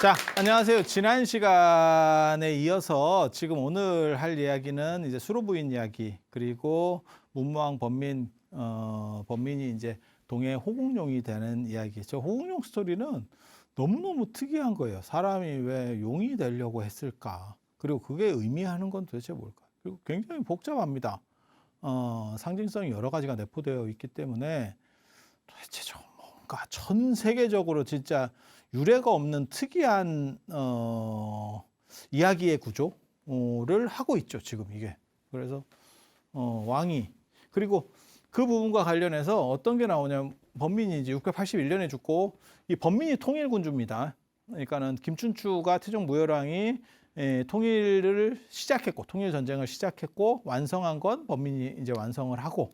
자, 안녕하세요. 지난 시간에 이어서 지금 오늘 할 이야기는 이제 수로부인 이야기, 그리고 문무왕 범민이 이제 동해 호국용이 되는 이야기. 저 호국용 스토리는 너무너무 특이한 거예요. 사람이 왜 용이 되려고 했을까? 그리고 그게 의미하는 건 도대체 뭘까? 그리고 굉장히 복잡합니다. 상징성이 여러 가지가 내포되어 있기 때문에 도대체 좀 뭔가 전 세계적으로 진짜 유례가 없는 특이한 이야기의 구조를 하고 있죠, 지금 이게. 그래서 왕이, 그리고 그 부분과 관련해서 어떤 게 나오냐면, 범민이 이제 681년에 죽고, 이 범민이 통일군주입니다. 그러니까는 김춘추가 태종무열왕이 통일을 시작했고, 통일 전쟁을 시작했고, 완성한 건 범민이 이제 완성을 하고,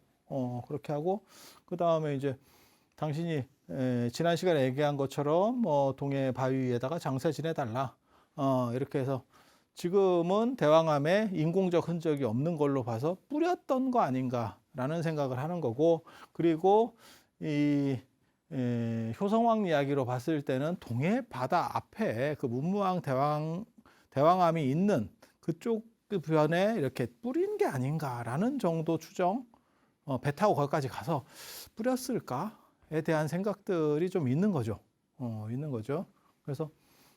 그렇게 하고, 그 다음에 이제 당신이 지난 시간에 얘기한 것처럼 뭐 동해 바위 위에다가 장사 지내달라, 이렇게 해서 지금은 대왕암에 인공적 흔적이 없는 걸로 봐서 뿌렸던 거 아닌가라는 생각을 하는 거고, 그리고 이 효성왕 이야기로 봤을 때는 동해 바다 앞에 그 문무왕 대왕암이 있는 그쪽 변에 이렇게 뿌린 게 아닌가라는 정도 추정, 배 타고 거기까지 가서 뿌렸을까에 대한 생각들이 좀 있는 거죠. 있는 거죠. 그래서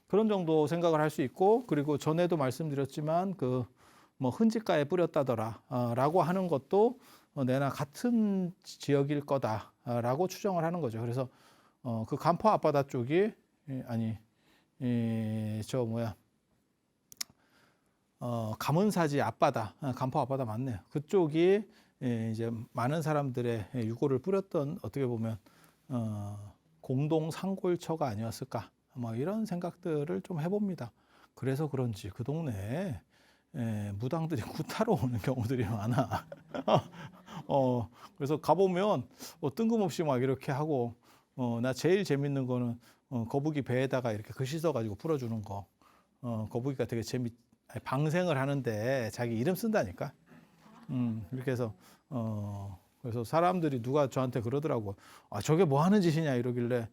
그런 정도 생각을 할 수 있고, 그리고 전에도 말씀드렸지만 그 뭐 흔집가에 뿌렸다더라 라고 하는 것도 내나 같은 지역일 거다라고 추정을 하는 거죠. 그래서 그 간포 앞바다 쪽이 감은사지 앞바다, 간포 앞바다 맞네요. 그쪽이 이제 많은 사람들의 유골을 뿌렸던, 어떻게 보면 공동 상골처가 아니었을까, 뭐 이런 생각들을 좀 해봅니다. 그래서 그런지 그 동네에 무당들이 구타로 오는 경우들이 많아. 그래서 가보면 뜬금없이 막 이렇게 하고, 나 제일 재밌는 거는 거북이 배에다가 이렇게 글씨 써가지고 풀어주는 거. 거북이가 되게 방생을 하는데 자기 이름 쓴다니까. 이렇게 해서 그래서 사람들이 누가 저한테 그러더라고. 아, 저게 뭐 하는 짓이냐 이러길래,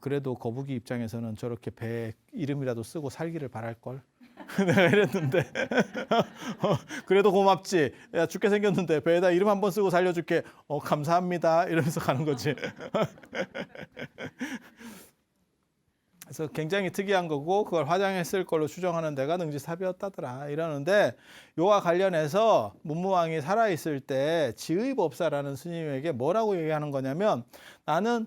그래도 거북이 입장에서는 저렇게 배 이름이라도 쓰고 살기를 바랄 걸. 내가 이랬는데 그래도 고맙지. 야, 죽게 생겼는데 배에다 이름 한번 쓰고 살려줄게. 감사합니다. 이러면서 가는 거지. 그래서 굉장히 특이한 거고, 그걸 화장했을 걸로 추정하는 데가 능지삽이었다더라 이러는데, 요와 관련해서 문무왕이 살아있을 때 지의법사라는 스님에게 뭐라고 얘기하는 거냐면, 나는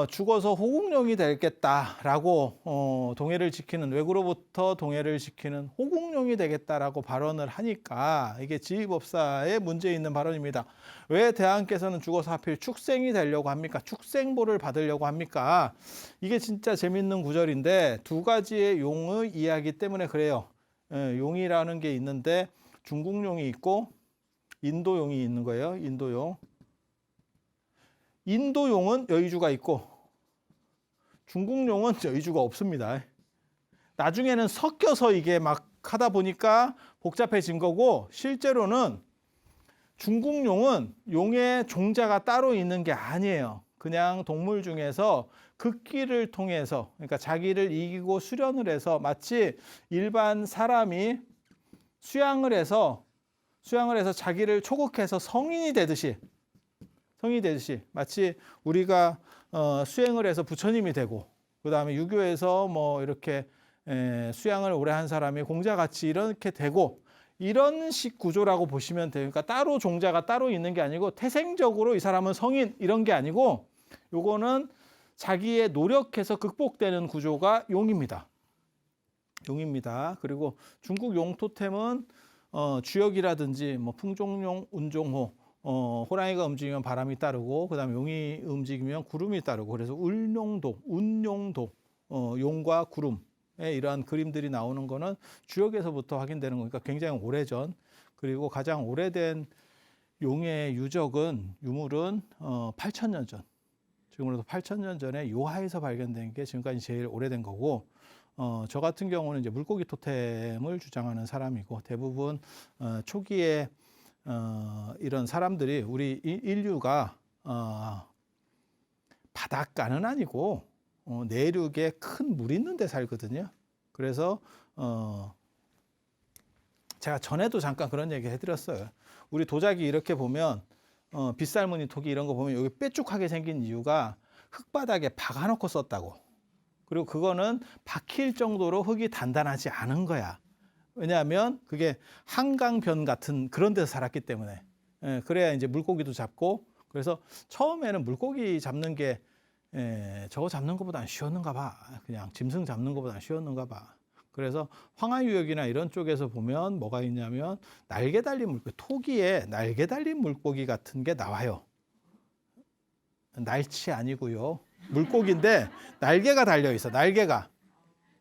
죽어서 호국용이 되겠다라고, 동해를 지키는, 외구로부터 동해를 지키는 호국용이 되겠다라고 발언을 하니까, 이게 지의법사의 문제 있는 발언입니다. 왜 대왕께서는 죽어서 하필 축생이 되려고 합니까? 축생보를 받으려고 합니까? 이게 진짜 재밌는 구절인데, 두 가지의 용의 이야기 때문에 그래요. 용이라는 게 있는데, 중국용이 있고 인도용이 있는 거예요. 인도용은 여의주가 있고 중국용은 여의주가 없습니다. 나중에는 섞여서 이게 막 하다 보니까 복잡해진 거고, 실제로는 중국용은 용의 종자가 따로 있는 게 아니에요. 그냥 동물 중에서 극기를 통해서, 그러니까 자기를 이기고 수련을 해서, 마치 일반 사람이 수양을 해서 자기를 초극해서 성인이 되듯이 마치 우리가 수행을 해서 부처님이 되고, 그 다음에 유교에서 뭐 이렇게 수양을 오래 한 사람이 공자같이 이렇게 되고, 이런 식 구조라고 보시면 돼요. 그러니까 따로 종자가 따로 있는 게 아니고, 태생적으로 이 사람은 성인 이런 게 아니고, 요거는 자기의 노력해서 극복되는 구조가 용입니다. 그리고 중국 용 토템은 주역이라든지 뭐 풍종용, 운종호, 호랑이가 움직이면 바람이 따르고, 그 다음에 용이 움직이면 구름이 따르고, 그래서 운용도, 용과 구름의 이러한 그림들이 나오는 거는 주역에서부터 확인되는 거니까 굉장히 오래전. 그리고 가장 오래된 용의 유물은 8,000년 전. 지금으로부터 8,000년 전에 요하에서 발견된 게 지금까지 제일 오래된 거고, 저 같은 경우는 이제 물고기 토템을 주장하는 사람이고, 대부분 초기에 이런 사람들이, 우리 인류가 바닷가는 아니고 내륙에 큰 물 있는 데 살거든요. 그래서 제가 전에도 잠깐 그런 얘기 해드렸어요. 우리 도자기 이렇게 보면 빗살무늬 토기 이런 거 보면 여기 뾰족하게 생긴 이유가 흙바닥에 박아놓고 썼다고. 그리고 그거는 박힐 정도로 흙이 단단하지 않은 거야. 왜냐하면 그게 한강변 같은 그런 데서 살았기 때문에. 그래야 이제 물고기도 잡고. 그래서 처음에는 물고기 잡는 게 저거 잡는 것보다는 쉬웠는가 봐. 그냥 짐승 잡는 것보다는 쉬웠는가 봐. 그래서 황하유역이나 이런 쪽에서 보면 뭐가 있냐면 날개 달린 물고기, 토기에 날개 달린 물고기 같은 게 나와요. 날치 아니고요. 물고기인데 날개가 달려 있어. 날개가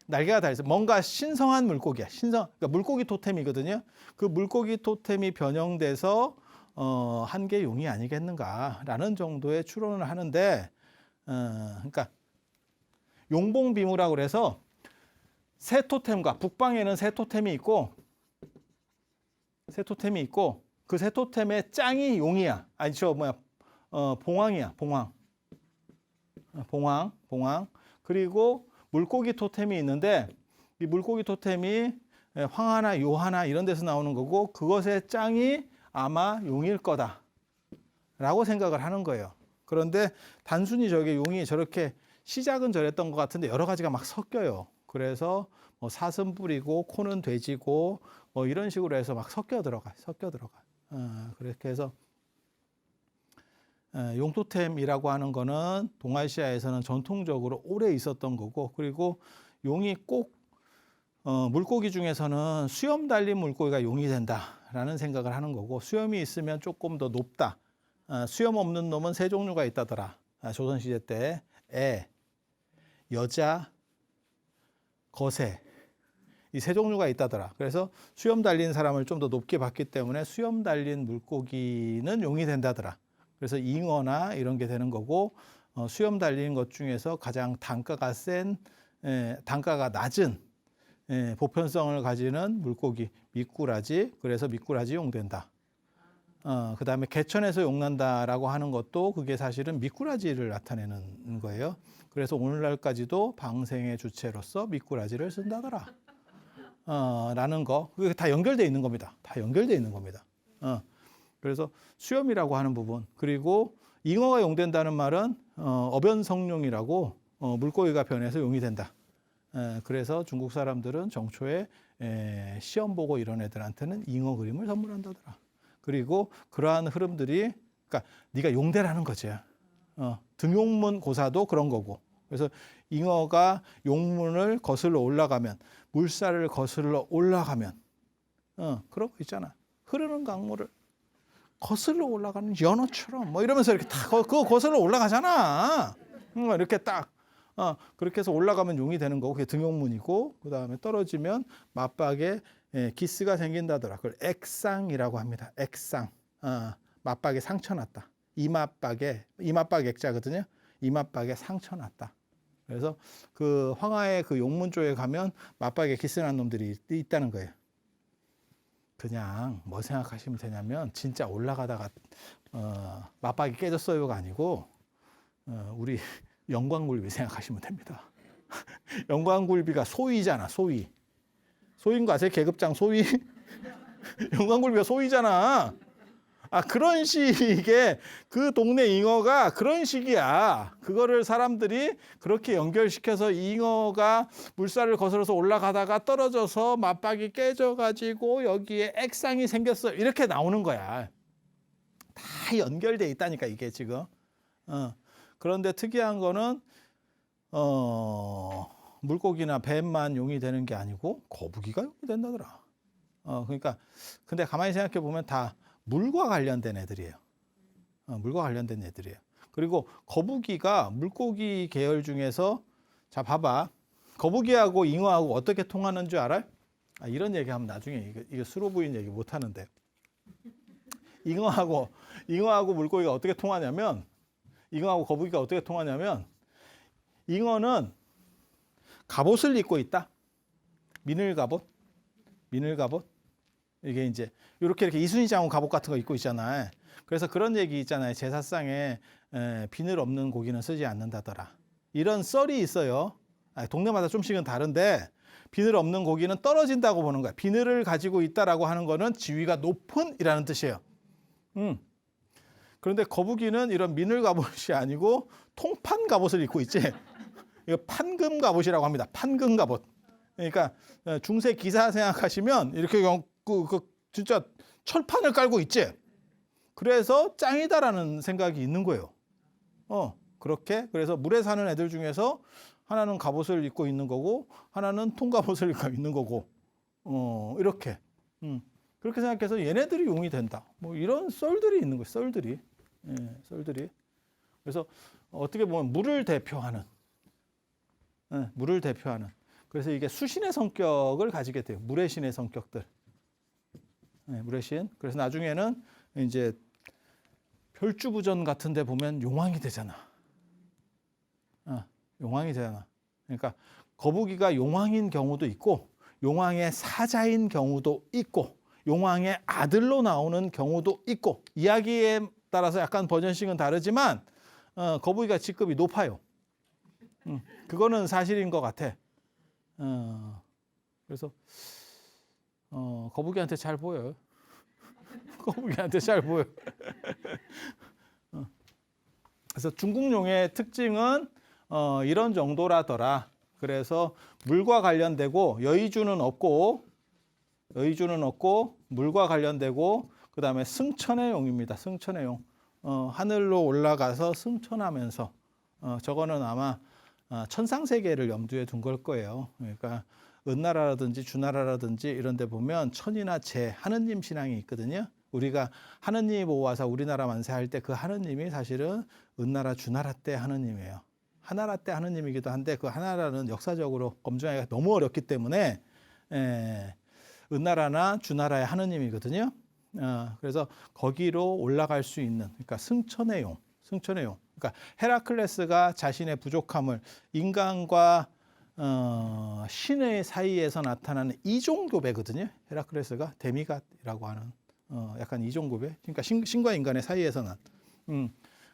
달려 있어. 뭔가 신성한 물고기야. 그러니까 물고기 토템이거든요. 그 물고기 토템이 변형돼서 한 게 용이 아니겠는가라는 정도의 추론을 하는데, 그러니까 용봉비무라고 그래서 새 토템과 북방에는 새 토템이 있고 그 새 토템의 짱이 용이야. 아니 봉황이야. 봉황. 그리고 물고기 토템이 있는데 이 물고기 토템이 황하나 요하나 이런 데서 나오는 거고 그것의 짱이 아마 용일 거다라고 생각을 하는 거예요. 그런데 단순히 저게 용이 저렇게 시작은 저랬던 것 같은데 여러 가지가 막 섞여요. 그래서 뭐 사슴 뿔이고 코는 돼지고 뭐 이런 식으로 해서 막 섞여 들어가. 그렇게 해서 용토템이라고 하는 거는 동아시아에서는 전통적으로 오래 있었던 거고, 그리고 용이 꼭 물고기 중에서는 수염 달린 물고기가 용이 된다라는 생각을 하는 거고, 수염이 있으면 조금 더 높다. 수염 없는 놈은 세 종류가 있다더라. 조선시대 때 여자, 거세 이 세 종류가 있다더라. 그래서 수염 달린 사람을 좀 더 높게 봤기 때문에 수염 달린 물고기는 용이 된다더라. 그래서 잉어나 이런 게 되는 거고, 수염 달린 것 중에서 가장 단가가 낮은 보편성을 가지는 물고기 미꾸라지. 그래서 미꾸라지 용된다. 그 다음에 개천에서 용난다라고 하는 것도 그게 사실은 미꾸라지를 나타내는 거예요. 그래서 오늘날까지도 방생의 주체로서 미꾸라지를 쓴다더라. 라는 거. 그게 다 연결되어 있는 겁니다. 그래서 수염이라고 하는 부분. 그리고 잉어가 용된다는 말은 어변성룡이라고 물고기가 변해서 용이 된다. 그래서 중국 사람들은 정초에 시험 보고 이런 애들한테는 잉어 그림을 선물한다더라. 그리고 그러한 흐름들이, 그러니까 네가 용대라는 거지. 등용문 고사도 그런 거고. 그래서 잉어가 용문을 거슬러 올라가면, 물살을 거슬러 올라가면, 그런 거 있잖아. 흐르는 강물을 거슬러 올라가는 연어처럼 뭐 이러면서 이렇게 다 그거 거슬러 올라가잖아. 이렇게 딱 그렇게 해서 올라가면 용이 되는 거고, 그게 등용문이고, 그 다음에 떨어지면 맞박에 기스가 생긴다더라. 그걸 액상이라고 합니다. 액상. 맞박에 상처 났다. 이맛박 액자거든요. 이맛박에 상처 났다. 그래서 그 황하의 그 용문 쪽에 가면 맞박에 기스 난 놈들이 있다는 거예요. 그냥 뭐 생각하시면 되냐면, 진짜 올라가다가 맞박이 깨졌어요가 아니고 우리 영광굴비 생각하시면 됩니다. 영광굴비가 소위잖아. 소위인 거 아세요? 계급장 소위? 영광굴비가 소위잖아. 그런 식의, 그 동네 잉어가 그런 식이야. 그거를 사람들이 그렇게 연결시켜서 잉어가 물살을 거슬러서 올라가다가 떨어져서 맞박이 깨져가지고 여기에 액상이 생겼어. 이렇게 나오는 거야. 다 연결돼 있다니까, 이게 지금. 그런데 특이한 거는 물고기나 뱀만 용이 되는 게 아니고 거북이가 용이 된다더라. 그러니까 근데 가만히 생각해 보면 다 물과 관련된 애들이에요. 그리고 거북이가 물고기 계열 중에서, 자 봐봐, 거북이하고 잉어하고 어떻게 통하는 줄 알아요? 이런 얘기하면 나중에 이거 수로 부인 얘기 못 하는데, 잉어하고 물고기가 어떻게 통하냐면, 잉어하고 거북이가 어떻게 통하냐면, 잉어는 갑옷을 입고 있다. 미늘 갑옷. 이게 이제 이렇게 이순신 장군 갑옷 같은 거 입고 있잖아요. 그래서 그런 얘기 있잖아요. 제사상에 비늘 없는 고기는 쓰지 않는다더라. 이런 썰이 있어요. 동네마다 좀씩은 다른데 비늘 없는 고기는 떨어진다고 보는 거야. 비늘을 가지고 있다라고 하는 거는 지위가 높은이라는 뜻이에요. 그런데 거북이는 이런 미늘 갑옷이 아니고 통판 갑옷을 입고 있지. 이거 판금 갑옷이라고 합니다. 판금 갑옷. 그러니까 중세 기사 생각하시면 이렇게 진짜 철판을 깔고 있지. 그래서 짱이다라는 생각이 있는 거예요. 그렇게 그래서 물에 사는 애들 중에서 하나는 갑옷을 입고 있는 거고 하나는 통갑옷을 입고 있는 거고 이렇게 그렇게 생각해서 얘네들이 용이 된다. 뭐 이런 썰들이 있는 거예요. 썰들이. 썰들이. 그래서 어떻게 보면 물을 대표하는 물을 대표하는 그래서 이게 수신의 성격을 가지게 돼요. 물의 신의 성격들. 물의 신. 그래서 나중에는 이제 별주부전 같은 데 보면 용왕이 되잖아. 용왕이 되잖아. 그러니까 거북이가 용왕인 경우도 있고 용왕의 사자인 경우도 있고 용왕의 아들로 나오는 경우도 있고 이야기에 따라서 약간 버전식은 다르지만 거북이가 직급이 높아요. 그거는 사실인 것 같아. 그래서 거북이한테 잘 보여요. 거북이한테 잘 보여. 그래서 중국용의 특징은 이런 정도라더라. 그래서 물과 관련되고 여의주는 없고 물과 관련되고 그 다음에 승천의 용입니다. 승천의 용. 하늘로 올라가서 승천하면서 저거는 아마 천상세계를 염두에 둔 걸 거예요. 그러니까 은나라라든지 주나라라든지 이런 데 보면 천이나 재, 하느님 신앙이 있거든요. 우리가 하느님 모아서 우리나라 만세할 때 그 하느님이 사실은 은나라, 주나라 때 하느님이에요. 하나라 때 하느님이기도 한데 그 하나라는 역사적으로 검증하기가 너무 어렵기 때문에 은나라나 주나라의 하느님이거든요. 그래서 거기로 올라갈 수 있는 그러니까 승천의 용. 그러니까 헤라클레스가 자신의 부족함을 인간과 신의 사이에서 나타나는 이종교배거든요. 헤라클레스가 데미갓이라고 하는 약간 이종교배. 그러니까 신과 인간의 사이에서 난.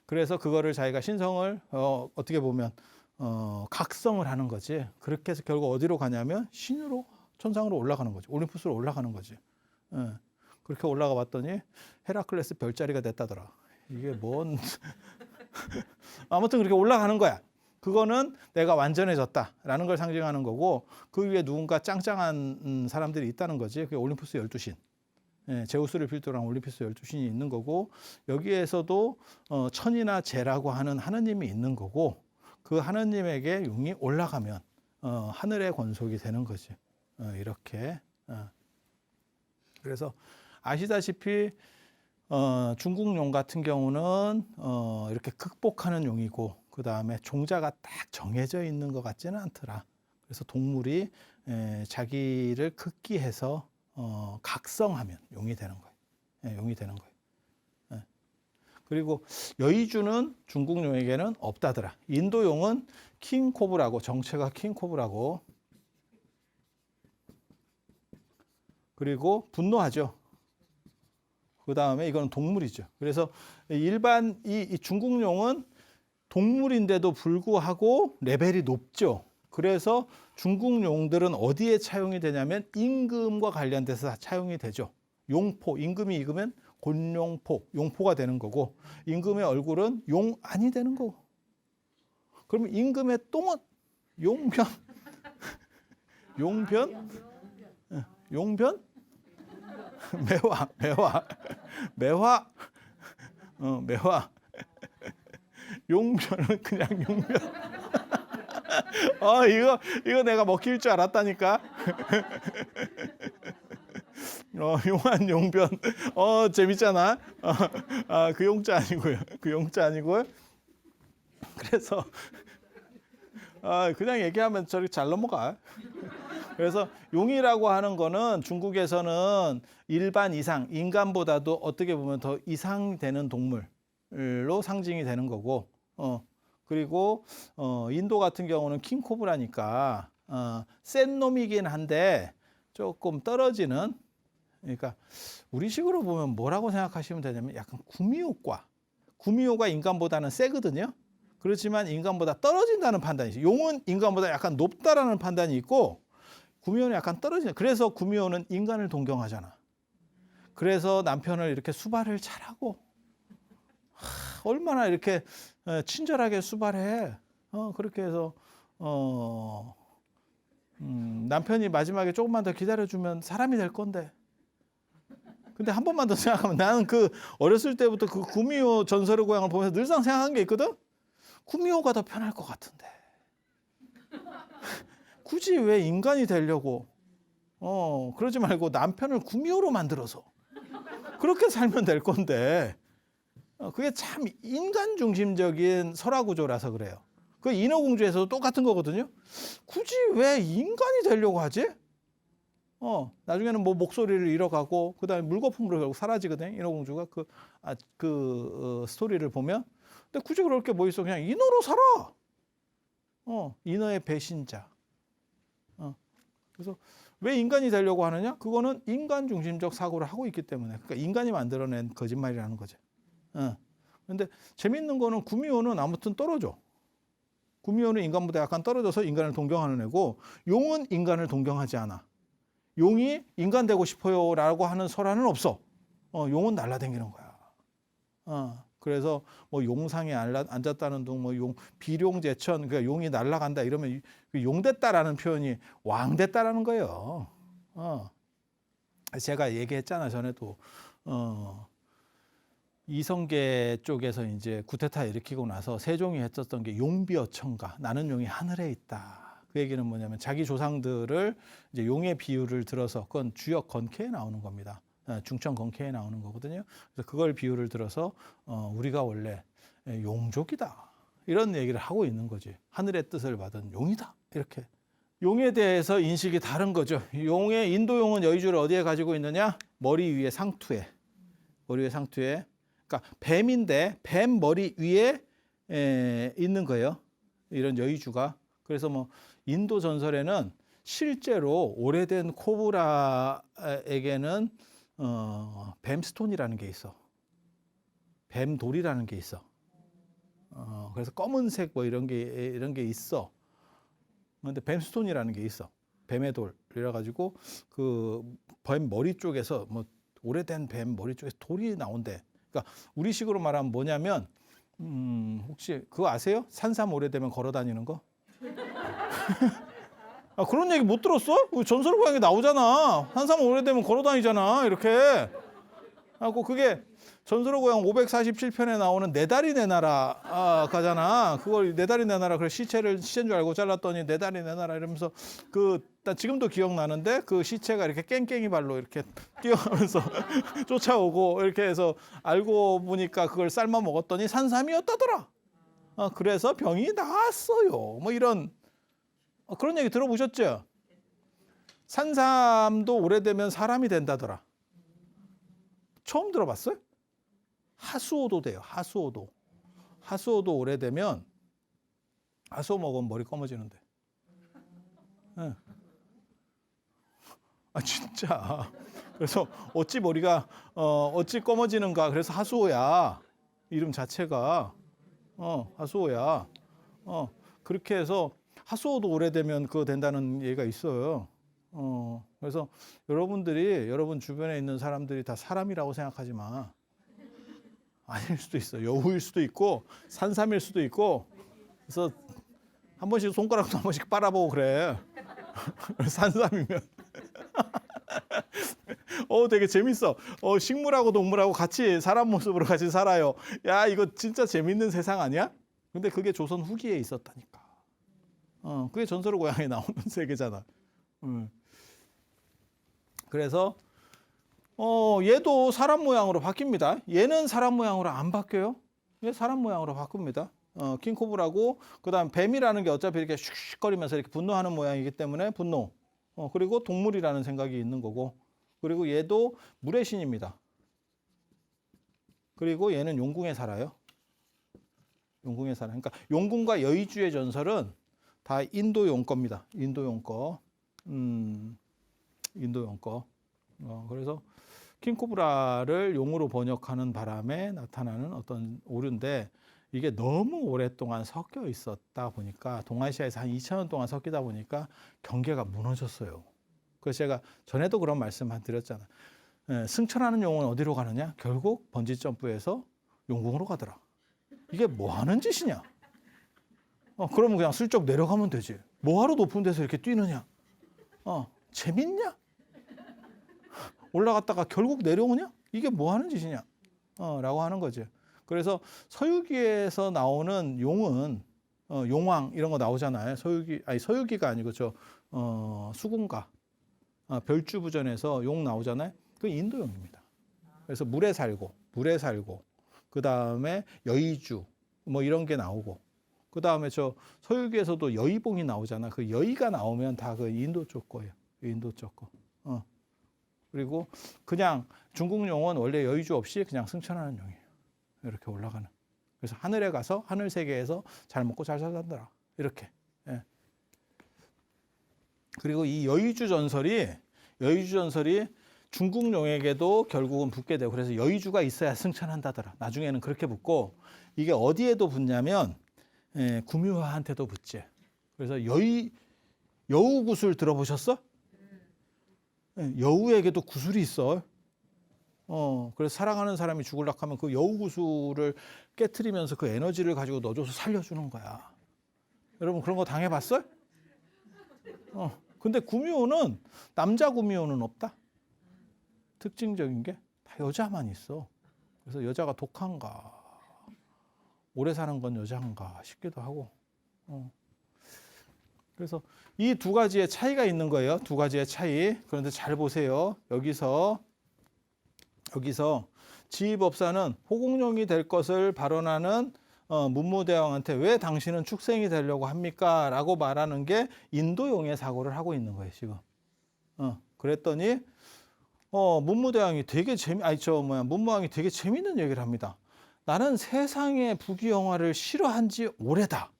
그래서 그거를 자기가 신성을 어떻게 보면 각성을 하는 거지. 그렇게 해서 결국 어디로 가냐면 신으로 천상으로 올라가는 거지. 올림푸스로 올라가는 거지. 그렇게 올라가 봤더니 헤라클레스 별자리가 됐다더라. 이게 뭔 아무튼 그렇게 올라가는 거야. 그거는 내가 완전해졌다라는 걸 상징하는 거고 그 위에 누군가 짱짱한 사람들이 있다는 거지. 그게 올림푸스 12신. 제우스를 필두로 한 올림푸스 12신이 있는 거고 여기에서도 천이나 재라고 하는 하느님이 있는 거고 그 하느님에게 용이 올라가면 하늘의 권속이 되는 거지. 이렇게. 그래서 아시다시피 중국 용 같은 경우는 이렇게 극복하는 용이고 그 다음에 종자가 딱 정해져 있는 것 같지는 않더라. 그래서 동물이 자기를 극기해서 각성하면 용이 되는 거예요. 용이 되는 거예요. 그리고 여의주는 중국 용에게는 없다더라. 인도 용은 킹코브라고 정체가 킹코브라고 그리고 분노하죠. 그 다음에 이거는 동물이죠. 그래서 일반 이 중국용은 동물인데도 불구하고 레벨이 높죠. 그래서 중국용들은 어디에 차용이 되냐면 임금과 관련돼서 차용이 되죠. 용포, 임금이 익으면 곤용포, 용포가 되는 거고 임금의 얼굴은 용안이 되는 거고 그러면 임금의 똥은 용변? 용변? 용변? 매화. 용변은 그냥 용변. 이거 내가 먹힐 줄 알았다니까. 용한 용변. 재밌잖아. 그 용자 아니고요. 그 용자 아니고요. 그래서 그냥 얘기하면 저렇게 잘 넘어가. 그래서 용이라고 하는 거는 중국에서는 일반 이상, 인간보다도 어떻게 보면 더 이상되는 동물로 상징이 되는 거고, 그리고 인도 같은 경우는 킹코브라니까 센 놈이긴 한데 조금 떨어지는, 그러니까 우리식으로 보면 뭐라고 생각하시면 되냐면 약간 구미호과. 구미호가 인간보다는 세거든요. 그렇지만 인간보다 떨어진다는 판단이 있어요. 용은 인간보다 약간 높다라는 판단이 있고 구미호는 약간 떨어진다. 그래서 구미호는 인간을 동경하잖아. 그래서 남편을 이렇게 수발을 잘하고 얼마나 이렇게 친절하게 수발해. 그렇게 해서 남편이 마지막에 조금만 더 기다려주면 사람이 될 건데. 근데 한 번만 더 생각하면 나는 그 어렸을 때부터 그 구미호 전설의 고향을 보면서 늘상 생각한 게 있거든. 구미호가 더 편할 것 같은데. 굳이 왜 인간이 되려고? 그러지 말고 남편을 구미호로 만들어서 그렇게 살면 될 건데. 그게 참 인간 중심적인 설화 구조라서 그래요. 그 인어공주에서도 똑같은 거거든요. 굳이 왜 인간이 되려고 하지? 나중에는 뭐 목소리를 잃어가고 그다음에 물거품으로 결국 사라지거든요. 인어공주가 스토리를 보면. 근데 굳이 그럴 게 뭐 있어? 그냥 인어로 살아. 인어의 배신자. 그래서 왜 인간이 되려고 하느냐? 그거는 인간 중심적 사고를 하고 있기 때문에. 그러니까 인간이 만들어낸 거짓말이라는 거죠. 근데 재밌는 거는 구미호는 아무튼 떨어져. 구미호는 인간보다 약간 떨어져서 인간을 동경하는 애고 용은 인간을 동경하지 않아. 용이 인간 되고 싶어요라고 하는 설화는 없어. 용은 날라다니는 거야. 그래서 뭐 용상에 앉았다는 둥, 뭐 용 비룡제천, 그러니까 용이 날아간다 이러면 용됐다라는 표현이 왕됐다라는 거예요. 제가 얘기했잖아 전에도. 이성계 쪽에서 이제 구테타 일으키고 나서 세종이 했었던 게 용비어천가, 나는 용이 하늘에 있다. 그 얘기는 뭐냐면 자기 조상들을 이제 용의 비유를 들어서 그건 주역 건캐에 나오는 겁니다. 중천 건캐에 나오는 거거든요. 그래서 그걸 비유를 들어서 우리가 원래 용족이다 이런 얘기를 하고 있는 거지. 하늘의 뜻을 받은 용이다 이렇게. 용에 대해서 인식이 다른 거죠. 용의 인도용은 여의주를 어디에 가지고 있느냐? 머리 위에 상투에. 머리 위에 상투에. 그러니까 뱀인데 뱀 머리 위에 있는 거예요. 이런 여의주가. 그래서 뭐 인도 전설에는 실제로 오래된 코브라에게는 뱀스톤이라는 게 있어. 뱀돌이라는 게 있어. 그래서 검은색 뭐 이런 게 있어. 근데 뱀스톤이라는 게 있어. 뱀의 돌이라 가지고 그 뱀 머리 쪽에서 뭐 오래된 뱀 머리 쪽에서 돌이 나온대. 그러니까 우리식으로 말하면 뭐냐면 혹시 그거 아세요? 산삼 오래되면 걸어 다니는 거? 그런 얘기 못 들었어? 전설의 고향에 나오잖아. 산삼 오래되면 걸어 다니잖아. 이렇게. 하고 그게 전설의 고향 547편에 나오는 내 다리 내 나라 가잖아. 그걸 내 다리 내 나라, 그래 시체인 줄 알고 잘랐더니 내 다리 내 나라 이러면서 나 지금도 기억나는데 그 시체가 이렇게 깽깽이 발로 이렇게 뛰어가면서 쫓아오고 이렇게 해서 알고 보니까 그걸 삶아 먹었더니 산삼이었다더라. 그래서 병이 나았어요. 뭐 이런 그런 얘기 들어보셨죠? 산삼도 오래되면 사람이 된다더라. 처음 들어봤어요? 하수오도 돼요. 하수오도. 하수오도 오래되면 하수오 먹으면 머리 검어지는데. 네. 진짜. 그래서 어찌 머리가 어찌 검어지는가. 그래서 하수오야. 이름 자체가 하수오야. 그렇게 해서 하수오도 오래되면 그거 된다는 얘기가 있어요. 그래서 여러분 주변에 있는 사람들이 다 사람이라고 생각하지 마. 아닐 수도 있어. 여우일 수도 있고 산삼일 수도 있고. 그래서 한 번씩 손가락도 한 번씩 빨아보고 그래. 산삼이면. 되게 재밌어. 식물하고 동물하고 같이 사람 모습으로 같이 살아요. 야, 이거 진짜 재밌는 세상 아니야? 근데 그게 조선 후기에 있었다니까. 그게 전설의 고향에 나오는 세계잖아. 그래서 얘도 사람 모양으로 바뀝니다. 얘는 사람 모양으로 안 바뀌어요. 얘 사람 모양으로 바꿉니다. 킹코브라고 그다음 뱀이라는 게 어차피 이렇게 슉슉거리면서 이렇게 분노하는 모양이기 때문에 분노. 그리고 동물이라는 생각이 있는 거고. 그리고 얘도 물의 신입니다. 그리고 얘는 용궁에 살아요. 용궁에 살아. 그러니까 용궁과 여의주의 전설은 다 인도용 겁니다. 인도용 거. 인도용 거. 그래서 킹코브라를 용으로 번역하는 바람에 나타나는 어떤 오류인데 이게 너무 오랫동안 섞여 있었다 보니까 동아시아에서 한 2000년 동안 섞이다 보니까 경계가 무너졌어요. 그래서 제가 전에도 그런 말씀 드렸잖아요. 승천하는 용은 어디로 가느냐? 결국 번지 점프에서 용궁으로 가더라. 이게 뭐 하는 짓이냐? 그러면 그냥 슬쩍 내려가면 되지. 뭐하러 높은 데서 이렇게 뛰느냐? 재밌냐? 올라갔다가 결국 내려오냐? 이게 뭐 하는 짓이냐? 라고 하는 거죠. 그래서 서유기에서 나오는 용은 용왕 이런 거 나오잖아요. 서유기가 아니고 수군가 별주부전에서 용 나오잖아요. 그 인도용입니다. 그래서 물에 살고 그 다음에 여의주 뭐 이런 게 나오고 그 다음에 서유기에서도 여의봉이 나오잖아. 그 여의가 나오면 다 그 인도 쪽 거예요. 인도 쪽 거. 그리고 그냥 중국 용은 원래 여의주 없이 그냥 승천하는 용이에요. 이렇게 올라가는. 그래서 하늘에 가서 하늘 세계에서 잘 먹고 잘 살더라. 이렇게. 예. 그리고 이 여의주 전설이 중국 용에게도 결국은 붙게 되고 그래서 여의주가 있어야 승천한다더라. 나중에는 그렇게 붙고 이게 어디에도 붙냐면 구묘화한테도 붙지. 그래서 여우 구슬 들어보셨어? 여우에게도 구슬이 있어. 그래서 사랑하는 사람이 죽으려고 하면 그 여우 구슬을 깨트리면서 그 에너지를 가지고 넣어줘서 살려주는 거야. 여러분 그런 거 당해봤어요? 근데 구미호는 남자 구미호는 없다. 특징적인 게 다 여자만 있어. 그래서 여자가 독한가 오래 사는 건 여자인가 싶기도 하고. 그래서 이 두 가지의 차이가 있는 거예요. 두 가지의 차이. 그런데 잘 보세요. 여기서 지휘법사는 호국용이 될 것을 발언하는 문무대왕한테 왜 당신은 축생이 되려고 합니까? 라고 말하는 게 인도용의 사고를 하고 있는 거예요, 지금. 그랬더니 문무대왕이 되게 문무왕이 되게 재밌는 얘기를 합니다. 나는 세상의 부귀영화를 싫어한 지 오래다.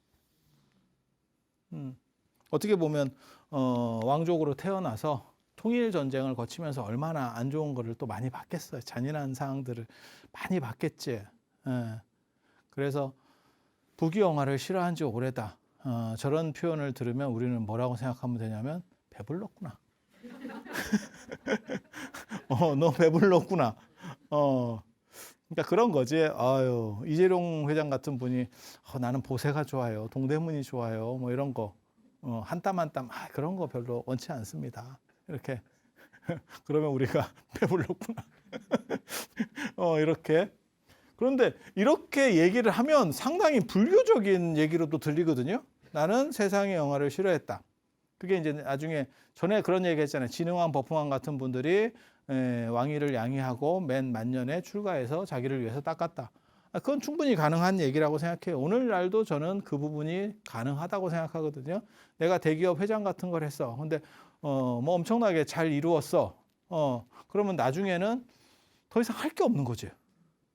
어떻게 보면 왕족으로 태어나서 통일 전쟁을 거치면서 얼마나 안 좋은 거를 또 많이 봤겠어요. 잔인한 상황들을 많이 봤겠지. 그래서 부귀영화를 싫어한 지 오래다. 저런 표현을 들으면 우리는 뭐라고 생각하면 되냐면 배불렀구나. 너 배불렀구나. 그러니까 그런 거지. 아유, 이재룡 회장 같은 분이 나는 보세가 좋아요. 동대문이 좋아요. 뭐 이런 거. 한 땀 한 땀 그런 거 별로 원치 않습니다. 이렇게 그러면 우리가 배불렀구나. 이렇게. 그런데 이렇게 얘기를 하면 상당히 불교적인 얘기로도 들리거든요. 나는 세상의 영화를 싫어했다. 그게 이제 나중에 전에 그런 얘기 했잖아요. 진흥왕, 법흥왕 같은 분들이 왕위를 양해하고 맨 만년에 출가해서 자기를 위해서 닦았다. 그건 충분히 가능한 얘기라고 생각해요. 오늘날도 저는 그 부분이 가능하다고 생각하거든요. 내가 대기업 회장 같은 걸 했어. 근데 뭐 엄청나게 잘 이루었어. 그러면 나중에는 더 이상 할 게 없는 거지.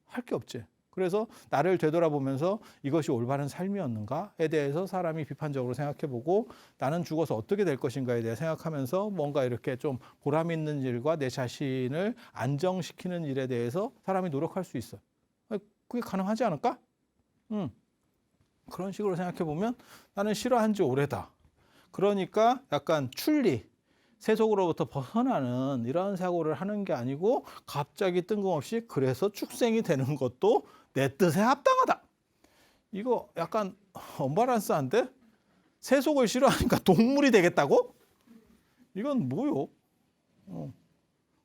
할 게 없지. 그래서 나를 되돌아보면서 이것이 올바른 삶이었는가에 대해서 사람이 비판적으로 생각해보고 나는 죽어서 어떻게 될 것인가에 대해 생각하면서 뭔가 이렇게 좀 보람 있는 일과 내 자신을 안정시키는 일에 대해서 사람이 노력할 수 있어. 그게 가능하지 않을까? 그런 식으로 생각해보면 나는 싫어한 지 오래다. 그러니까 약간 출리, 세속으로부터 벗어나는 이런 사고를 하는 게 아니고 갑자기 뜬금없이 그래서 축생이 되는 것도 내 뜻에 합당하다. 이거 약간 언밸런스한데? 세속을 싫어하니까 동물이 되겠다고? 이건 뭐요?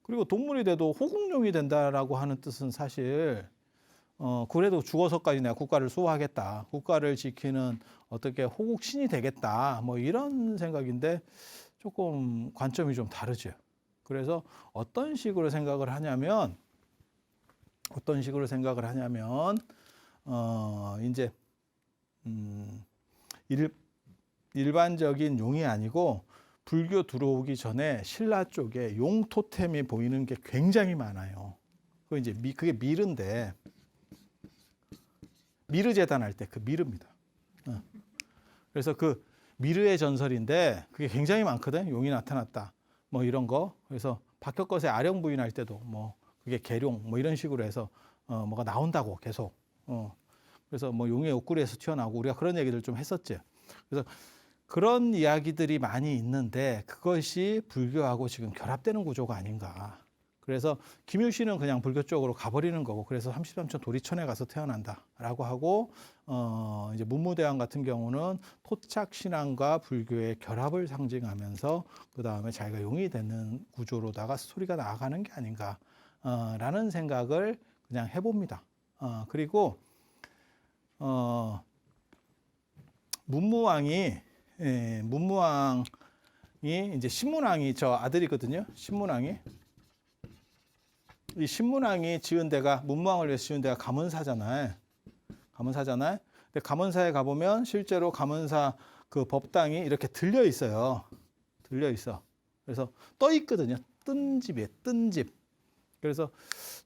그리고 동물이 돼도 호국용이 된다라고 하는 뜻은 사실 그래도 죽어서까지 내가 국가를 수호하겠다. 국가를 지키는 어떻게 호국신이 되겠다. 뭐 이런 생각인데 조금 관점이 좀 다르죠. 그래서 어떤 식으로 생각을 하냐면 이제 일반적인 용이 아니고 불교 들어오기 전에 신라 쪽에 용 토템이 보이는 게 굉장히 많아요. 그게 미르인데 미르 재단 할 때 그 미르입니다. 그래서 그 미르의 전설인데 그게 굉장히 많거든. 용이 나타났다. 뭐 이런 거. 그래서 박혁거세 아령 부인할 때도 뭐 그게 계룡 뭐 이런 식으로 해서 뭐가 나온다고 계속. 그래서 뭐 용의 옷구리에서 튀어나오고 우리가 그런 얘기를 좀 했었죠. 그래서 그런 이야기들이 많이 있는데 그것이 불교하고 지금 결합되는 구조가 아닌가. 그래서 김유신은 그냥 불교 쪽으로 가버리는 거고, 그래서 33천 도리천에 가서 태어난다라고 하고, 이제 문무대왕 같은 경우는 토착 신앙과 불교의 결합을 상징하면서 그 다음에 자기가 용이 되는 구조로다가 스토리가 나아가는 게 아닌가라는 생각을 그냥 해봅니다. 그리고 문무왕이 이제 신문왕이 저 아들이거든요. 신문왕이. 이 신문왕이 지은 데가, 문무왕을 위해서 지은 데가 감은사잖아요. 감은사잖아요. 근데 감은사에 가보면 실제로 감은사 그 법당이 이렇게 들려 있어요. 들려 있어. 그래서 떠 있거든요. 뜬 집이에요. 뜬 집. 그래서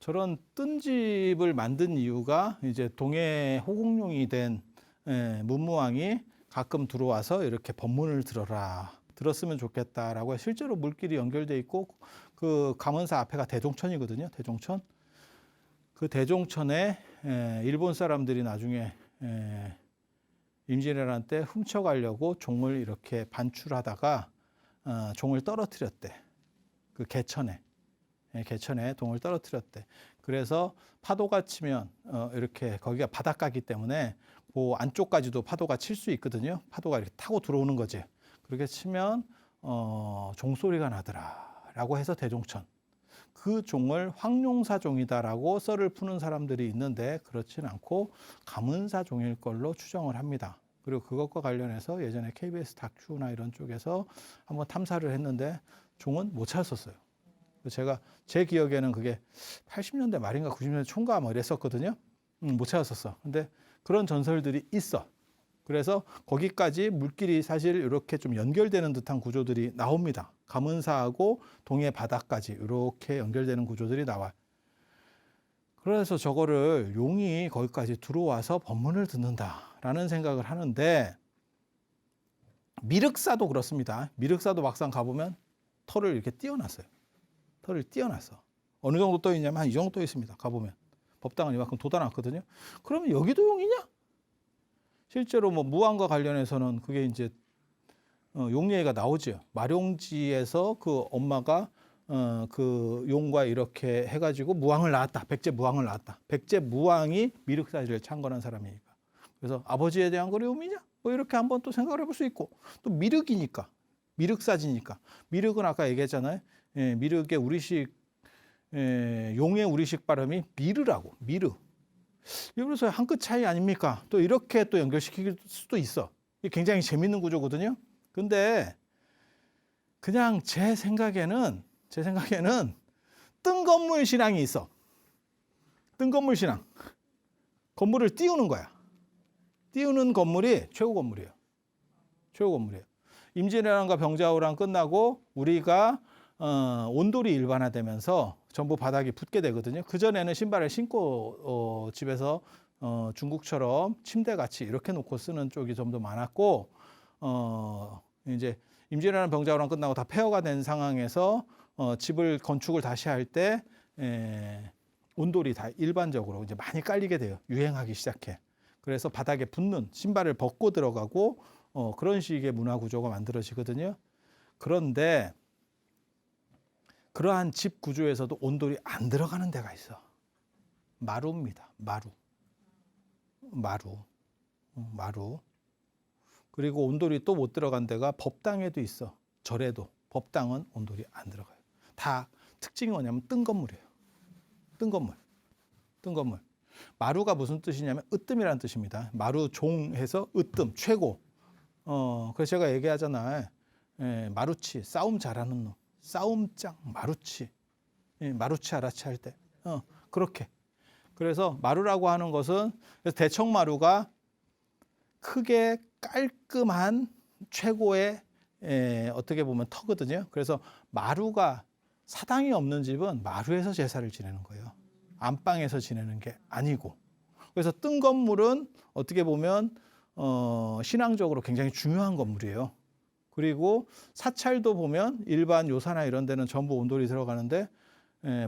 저런 뜬 집을 만든 이유가 이제 동해 호국용이 된 문무왕이 가끔 들어와서 이렇게 법문을 들었으면 좋겠다라고 실제로 물길이 연결돼 있고, 그 감은사 앞에가 대종천이거든요. 대종천. 그 대종천에 일본 사람들이 나중에 임진왜란 때 훔쳐가려고 종을 이렇게 반출하다가 종을 떨어뜨렸대. 그 개천에 동을 떨어뜨렸대. 그래서 파도가 치면 이렇게 거기가 바닷가이기 때문에 그 안쪽까지도 파도가 칠 수 있거든요. 파도가 이렇게 타고 들어오는 거지. 그렇게 치면 종소리가 나더라라고 해서 대종천. 그 종을 황룡사종이다라고 썰을 푸는 사람들이 있는데 그렇진 않고 감은사종일 걸로 추정을 합니다. 그리고 그것과 관련해서 예전에 KBS 다큐나 이런 쪽에서 한번 탐사를 했는데 종은 못 찾았었어요. 제가 제 기억에는 그게 80년대 말인가 90년대 초인가 뭐 이랬었거든요. 못 찾았었어. 근데 그런 전설들이 있어. 그래서 거기까지 물길이 사실 이렇게 좀 연결되는 듯한 구조들이 나옵니다. 감은사하고 동해 바다까지 이렇게 연결되는 구조들이 나와요. 그래서 저거를 용이 거기까지 들어와서 법문을 듣는다라는 생각을 하는데, 미륵사도 그렇습니다. 미륵사도 막상 가보면 털을 이렇게 띄워놨어요. 털을 띄워놨어. 어느 정도 떠 있냐면 한 이 정도 떠 있습니다. 가보면. 법당은 이만큼 돋아놨거든요. 그러면 여기도 용이냐? 실제로 뭐 무왕과 관련해서는 그게 이제 용 얘기가 나오죠. 마룡지에서 그 엄마가 그 용과 이렇게 해가지고 무왕을 낳았다. 백제 무왕을 낳았다. 백제 무왕이 미륵사지를 창건한 사람이니까. 그래서 아버지에 대한 그리움이냐? 뭐 이렇게 한번 또 생각을 해볼 수 있고, 또 미륵이니까, 미륵사지니까. 미륵은 아까 얘기했잖아요. 미륵의 우리식, 용의 우리식 발음이 미르라고. 미르. 그래서 한 끗 차이 아닙니까? 또 이렇게 또 연결시킬 수도 있어. 이게 굉장히 재밌는 구조거든요. 근데 그냥 제 생각에는 뜬건물 신앙이 있어. 뜬건물 신앙. 건물을 띄우는 거야. 띄우는 건물이 최고 건물이에요. 최고 건물이에요. 임진왜란과 병자호란 끝나고 우리가 온돌이 일반화되면서 전부 바닥이 붙게 되거든요. 그전에는 신발을 신고 집에서 중국처럼 침대같이 이렇게 놓고 쓰는 쪽이 좀 더 많았고, 이제 임진왜란 병자호란 끝나고 다 폐허가 된 상황에서 집을 건축을 다시 할 때 온돌이 다 일반적으로 이제 많이 깔리게 돼요. 유행하기 시작해. 그래서 바닥에 붙는 신발을 벗고 들어가고 그런 식의 문화 구조가 만들어지거든요. 그런데 그러한 집 구조에서도 온돌이 안 들어가는 데가 있어. 마루입니다. 마루. 그리고 온돌이 또 못 들어간 데가 법당에도 있어. 절에도. 법당은 온돌이 안 들어가요. 다 특징이 뭐냐면 뜬 건물이에요. 뜬 건물. 마루가 무슨 뜻이냐면 으뜸이라는 뜻입니다. 마루 종해서 으뜸, 최고. 그래서 제가 얘기하잖아요. 마루치, 싸움 잘하는 놈. 싸움짱, 마루치. 마루치 아라치 할 때. 그렇게. 그래서 마루라고 하는 것은, 그래서 대청마루가 크게 깔끔한 최고의 어떻게 보면 터거든요. 그래서 마루가 사당이 없는 집은 마루에서 제사를 지내는 거예요. 안방에서 지내는 게 아니고. 그래서 뜬 건물은 어떻게 보면 신앙적으로 굉장히 중요한 건물이에요. 그리고 사찰도 보면 일반 요사나 이런 데는 전부 온돌이 들어가는데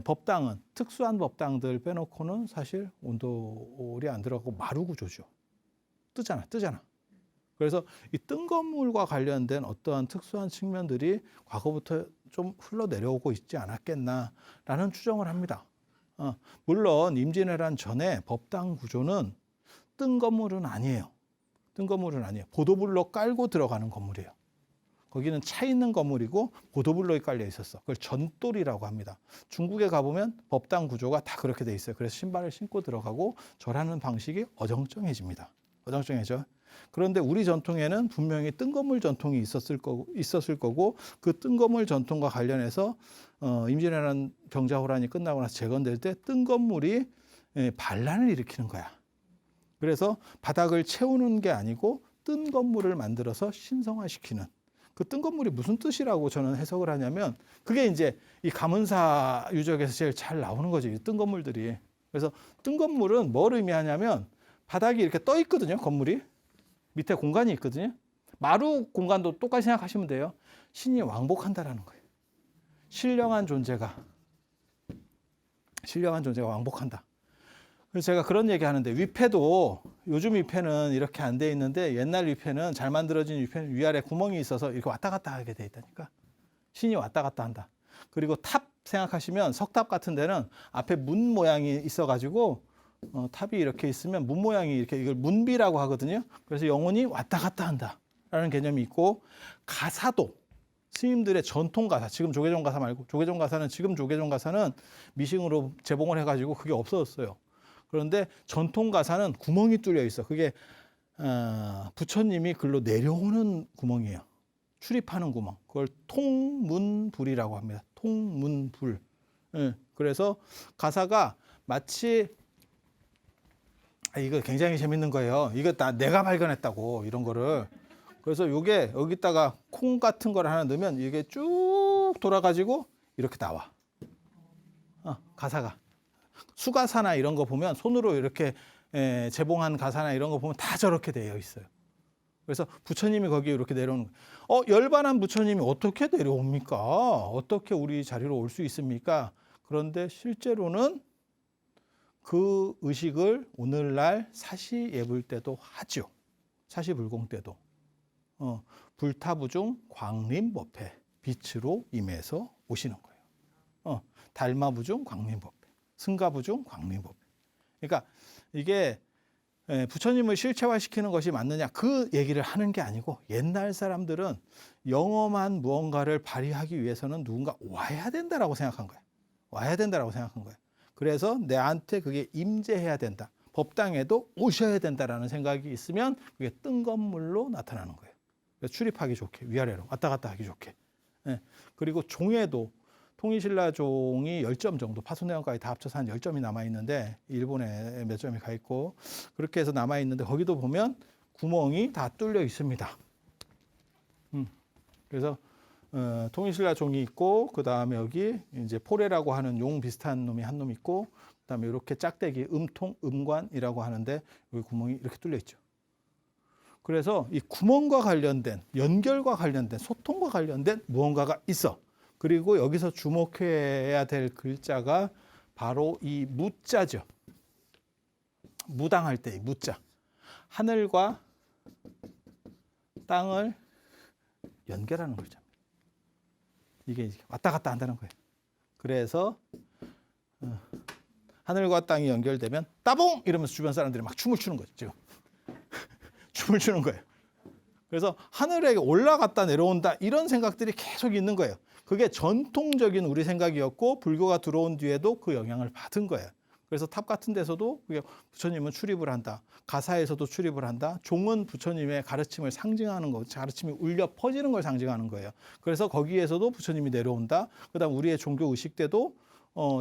법당은 특수한 법당들 빼놓고는 사실 온돌이 안 들어가고 마루 구조죠. 뜨잖아. 그래서 이 뜬 건물과 관련된 어떠한 특수한 측면들이 과거부터 좀 흘러내려오고 있지 않았겠나라는 추정을 합니다. 물론 임진왜란 전에 법당 구조는 뜬 건물은 아니에요. 보도블록 깔고 들어가는 건물이에요. 거기는 차 있는 건물이고 보도블록이 깔려 있었어. 그걸 전돌이라고 합니다. 중국에 가보면 법당 구조가 다 그렇게 돼 있어요. 그래서 신발을 신고 들어가고 절하는 방식이 어정쩡해집니다. 어정쩡해져. 그런데 우리 전통에는 분명히 뜬 건물 전통이 있었을 거고 그 뜬 건물 전통과 관련해서 임진왜란 병자호란이 끝나고 나서 재건될 때 뜬 건물이 반란을 일으키는 거야. 그래서 바닥을 채우는 게 아니고 뜬 건물을 만들어서 신성화시키는, 그 뜬 건물이 무슨 뜻이라고 저는 해석을 하냐면 그게 이제 이 가문사 유적에서 제일 잘 나오는 거죠. 이 뜬 건물들이. 그래서 뜬 건물은 뭘 의미하냐면 바닥이 이렇게 떠 있거든요. 건물이. 밑에 공간이 있거든요. 마루 공간도 똑같이 생각하시면 돼요. 신이 왕복한다라는 거예요. 신령한 존재가 왕복한다. 그래서 제가 그런 얘기 하는데 위패도 요즘 위패는 이렇게 안 돼 있는데 옛날 위패는 잘 만들어진 위패는 위아래 구멍이 있어서 이렇게 왔다 갔다 하게 돼 있다니까. 신이 왔다 갔다 한다. 그리고 탑 생각하시면 석탑 같은 데는 앞에 문 모양이 있어가지고 탑이 이렇게 있으면 문 모양이 이렇게 이걸 문비라고 하거든요. 그래서 영혼이 왔다 갔다 한다라는 개념이 있고 가사도 스님들의 전통 가사, 지금 조계종 가사 말고 조계종 가사는 지금 조계종 가사는 미싱으로 재봉을 해가지고 그게 없어졌어요. 그런데 전통 가사는 구멍이 뚫려 있어. 그게 부처님이 글로 내려오는 구멍이에요. 출입하는 구멍. 그걸 통문불이라고 합니다. 통문불. 그래서 가사가 마치 이거 굉장히 재밌는 거예요. 이거 다 내가 발견했다고 이런 거를. 그래서 요게 여기다가 콩 같은 걸 하나 넣으면 이게 쭉 돌아가지고 이렇게 나와. 가사가. 수가사나 이런 거 보면 손으로 이렇게 재봉한 가사나 이런 거 보면 다 저렇게 되어 있어요. 그래서 부처님이 거기에 이렇게 내려오는 거예요. 열반한 부처님이 어떻게 내려옵니까? 어떻게 우리 자리로 올 수 있습니까? 그런데 실제로는 그 의식을 오늘날 사시 예불 때도 하죠. 사시불공 때도. 불타부중 광림법회 빛으로 임해서 오시는 거예요. 달마부중 광림법회, 승가부중 광림법회. 그러니까 이게 부처님을 실체화시키는 것이 맞느냐 그 얘기를 하는 게 아니고 옛날 사람들은 영험한 무언가를 발휘하기 위해서는 누군가 와야 된다라고 생각한 거예요. 그래서 내한테 그게 임재해야 된다. 법당에도 오셔야 된다라는 생각이 있으면 그게 뜬 건물로 나타나는 거예요. 출입하기 좋게 위아래로 왔다 갔다 하기 좋게. 그리고 종에도 통일신라 종이 10점 정도 파손내원까지 다 합쳐서 한 10점이 남아있는데 일본에 몇 점이 가 있고 그렇게 해서 남아있는데 거기도 보면 구멍이 다 뚫려 있습니다. 그래서 통일신라 종이 있고 그 다음에 여기 이제 포레라고 하는 용 비슷한 놈이 한 놈 있고 그 다음에 이렇게 짝대기 음관이라고 하는데 여기 구멍이 이렇게 뚫려 있죠. 그래서 이 구멍과 관련된 연결과 관련된 소통과 관련된 무언가가 있어. 그리고 여기서 주목해야 될 글자가 바로 이 무자죠. 무당할 때 이 무자. 하늘과 땅을 연결하는 글자입니다. 이게 왔다 갔다 한다는 거예요. 그래서 하늘과 땅이 연결되면 따봉 이러면서 주변 사람들이 막 춤을 추는 거죠. 지금 춤을 추는 거예요. 그래서 하늘에 올라갔다 내려온다 이런 생각들이 계속 있는 거예요. 그게 전통적인 우리 생각이었고 불교가 들어온 뒤에도 그 영향을 받은 거예요. 그래서 탑 같은 데서도 그게 부처님은 출입을 한다. 가사에서도 출입을 한다. 종은 부처님의 가르침을 상징하는 거, 가르침이 울려 퍼지는 걸 상징하는 거예요. 그래서 거기에서도 부처님이 내려온다. 그다음 우리의 종교 의식 때도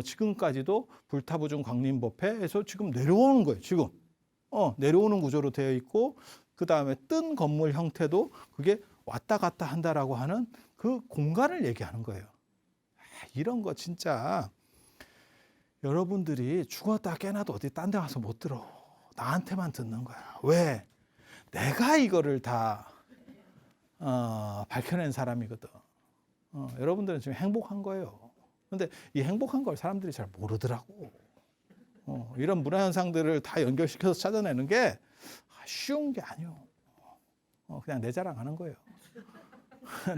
지금까지도 불타부중 광림법회에서 지금 내려오는 거예요. 지금 내려오는 구조로 되어 있고 그 다음에 뜬 건물 형태도 그게 왔다 갔다 한다라고 하는 그 공간을 얘기하는 거예요. 이런 거 진짜 여러분들이 죽었다 깨나도 어디 딴 데 가서 못 들어. 나한테만 듣는 거야. 왜? 내가 이거를 다 밝혀낸 사람이거든. 여러분들은 지금 행복한 거예요. 근데 이 행복한 걸 사람들이 잘 모르더라고. 이런 문화 현상들을 다 연결시켜서 찾아내는 게 쉬운 게 아니요. 그냥 내 자랑하는 거예요.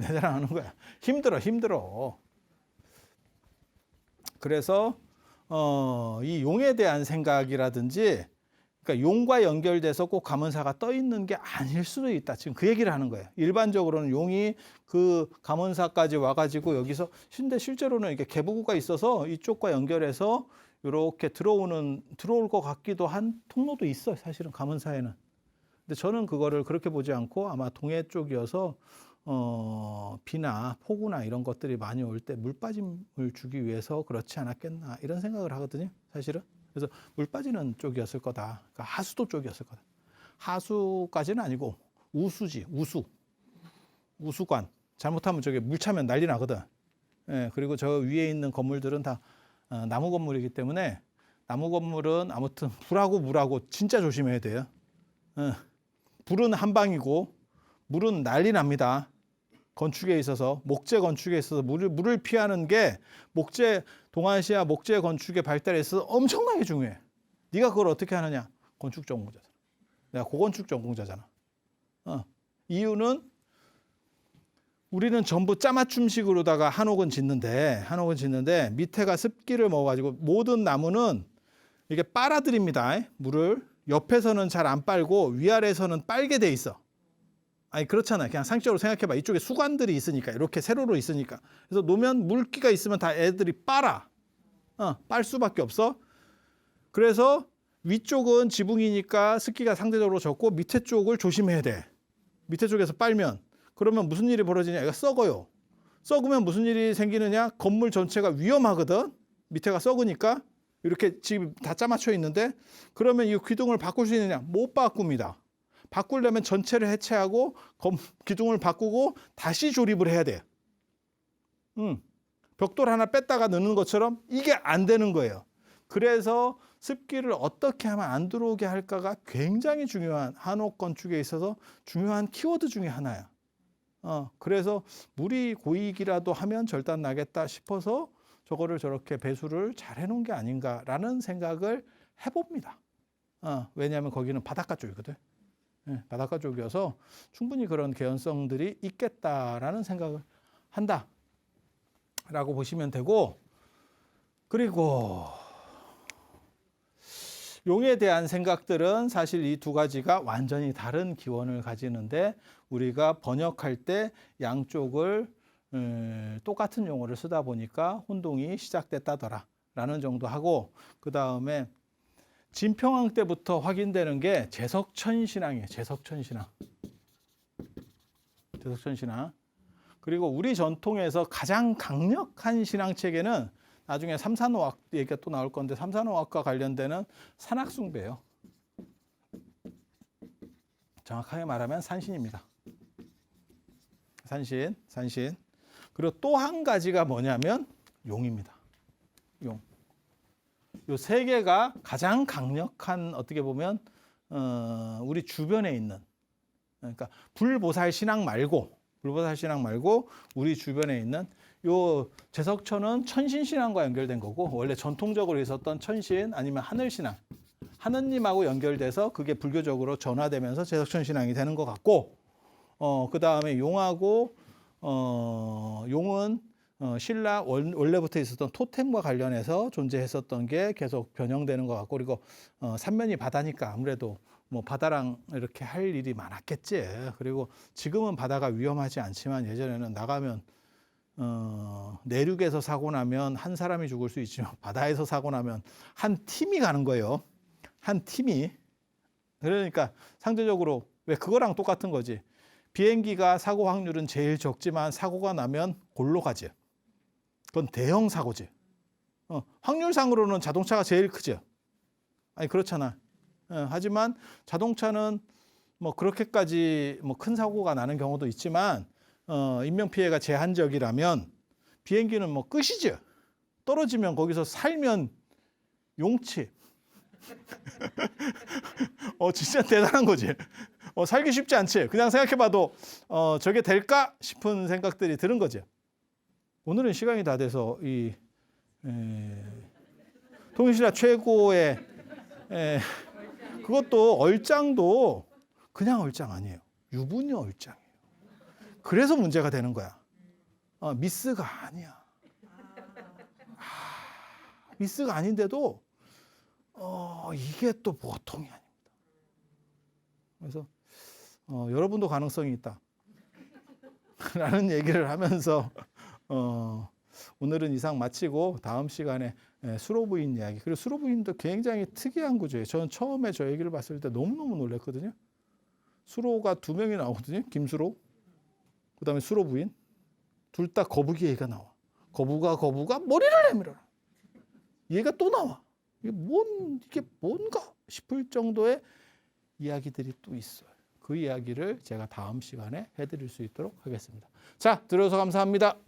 내 자랑하는 거야. 힘들어. 그래서 이 용에 대한 생각이라든지, 그러니까 용과 연결돼서 꼭 가문사가 떠 있는 게 아닐 수도 있다. 지금 그 얘기를 하는 거예요. 일반적으로는 용이 그 가문사까지 와가지고 여기서, 근데 실제로는 이게 계부구가 있어서 이쪽과 연결해서 이렇게 들어올 것 같기도 한 통로도 있어요. 사실은 가문사에는. 근데 저는 그거를 그렇게 보지 않고 아마 동해 쪽이어서 비나 폭우나 이런 것들이 많이 올 때 물빠짐을 주기 위해서 그렇지 않았겠나 이런 생각을 하거든요. 사실은. 그래서 물 빠지는 쪽이었을 거다. 그러니까 하수도 쪽이었을 거다. 하수까지는 아니고 우수지, 우수관. 잘못하면 저게 물 차면 난리 나거든. 예, 그리고 저 위에 있는 건물들은 다 나무 건물이기 때문에 나무 건물은 아무튼 불하고 물하고 진짜 조심해야 돼요. 불은 한 방이고 물은 난리 납니다. 건축에 있어서, 목재 건축에 있어서 물을 피하는 게 동아시아 목재 건축의 발달에 있어서 엄청나게 중요해. 네가 그걸 어떻게 하느냐? 건축 전공자잖아. 내가 고건축 전공자잖아. 이유는 우리는 전부 짜맞춤식으로다가 한옥은 짓는데 밑에가 습기를 먹어가지고 모든 나무는 이게 빨아들입니다. 물을 옆에서는 잘 안 빨고 위아래에서는 빨게 돼 있어. 아니 그렇잖아요. 그냥 상식적으로 생각해봐. 이쪽에 수관들이 있으니까, 이렇게 세로로 있으니까. 그래서 놓으면 물기가 있으면 다 애들이 빨아. 빨 수밖에 없어. 그래서 위쪽은 지붕이니까 습기가 상대적으로 적고 밑에 쪽을 조심해야 돼. 밑에 쪽에서 빨면 그러면 무슨 일이 벌어지냐? 얘가 썩어요. 썩으면 무슨 일이 생기느냐? 건물 전체가 위험하거든. 밑에가 썩으니까. 이렇게 지금 다 짜맞춰 있는데, 그러면 이 기둥을 바꿀 수 있느냐? 못 바꿉니다. 바꾸려면 전체를 해체하고 기둥을 바꾸고 다시 조립을 해야 돼. 벽돌 하나 뺐다가 넣는 것처럼 이게 안 되는 거예요. 그래서 습기를 어떻게 하면 안 들어오게 할까가 굉장히 중요한, 한옥 건축에 있어서 중요한 키워드 중에 하나야. 그래서 물이 고이기라도 하면 절단 나겠다 싶어서 저거를 저렇게 배수를 잘 해놓은 게 아닌가라는 생각을 해봅니다. 왜냐하면 거기는 바닷가 쪽이거든. 바닷가 쪽이어서 충분히 그런 개연성들이 있겠다라는 생각을 한다라고 보시면 되고, 그리고 용에 대한 생각들은 사실 이 두 가지가 완전히 다른 기원을 가지는데, 우리가 번역할 때 양쪽을 똑같은 용어를 쓰다 보니까 혼동이 시작됐다더라라는 정도 하고, 그 다음에 진평왕 때부터 확인되는 게 제석천 신앙이에요. 제석천 신앙. 그리고 우리 전통에서 가장 강력한 신앙 체계는 나중에 삼산오학 얘기가 또 나올 건데, 삼산오학과 관련되는 산악숭배예요. 정확하게 말하면 산신입니다. 산신. 그리고 또 한 가지가 뭐냐면 용입니다. 용. 요 세 개가 가장 강력한, 어떻게 보면 우리 주변에 있는, 그러니까 불보살 신앙 말고 우리 주변에 있는 요 제석천은 천신 신앙과 연결된 거고, 원래 전통적으로 있었던 천신 아니면 하늘 신앙, 하느님하고 연결돼서 그게 불교적으로 전화되면서 제석천 신앙이 되는 것 같고, 그 다음에 용하고 용은 신라 원래부터 있었던 토템과 관련해서 존재했었던 게 계속 변형되는 것 같고, 그리고 삼면이 바다니까 아무래도 뭐 바다랑 이렇게 할 일이 많았겠지. 그리고 지금은 바다가 위험하지 않지만 예전에는 나가면 내륙에서 사고 나면 한 사람이 죽을 수 있지만 바다에서 사고 나면 한 팀이 가는 거예요. 한 팀이. 그러니까 상대적으로 왜 그거랑 똑같은 거지. 비행기가 사고 확률은 제일 적지만 사고가 나면 골로 가지. 그건 대형 사고지. 확률상으로는 자동차가 제일 크죠. 아니 그렇잖아. 하지만 자동차는 뭐 그렇게까지 뭐 큰 사고가 나는 경우도 있지만 인명 피해가 제한적이라면 비행기는 뭐 끝이죠. 떨어지면 거기서 살면 용치. 진짜 대단한 거지. 살기 쉽지 않지. 그냥 생각해봐도 저게 될까 싶은 생각들이 드는 거죠. 오늘은 시간이 다 돼서 이 통일신라 최고의 그것도 얼짱도 그냥 얼짱 아니에요. 유부녀 얼짱이에요. 그래서 문제가 되는 거야. 미스가 아니야. 미스가 아닌데도 이게 또 보통이 아닙니다. 그래서 여러분도 가능성이 있다. 라는 얘기를 하면서 오늘은 이상 마치고 다음 시간에 수로부인 이야기. 그리고 수로부인도 굉장히 특이한 구조예요. 저는 처음에 저 얘기를 봤을 때 너무너무 놀랐거든요. 수로가 2명이 나오거든요. 김수로, 그 다음에 수로부인. 둘 다 거북이 얘기가 나와. 거부가 머리를 내밀어라. 얘가 또 나와. 이게 뭔가 싶을 정도의 이야기들이 또 있어요. 그 이야기를 제가 다음 시간에 해드릴 수 있도록 하겠습니다. 자, 들어줘서 감사합니다.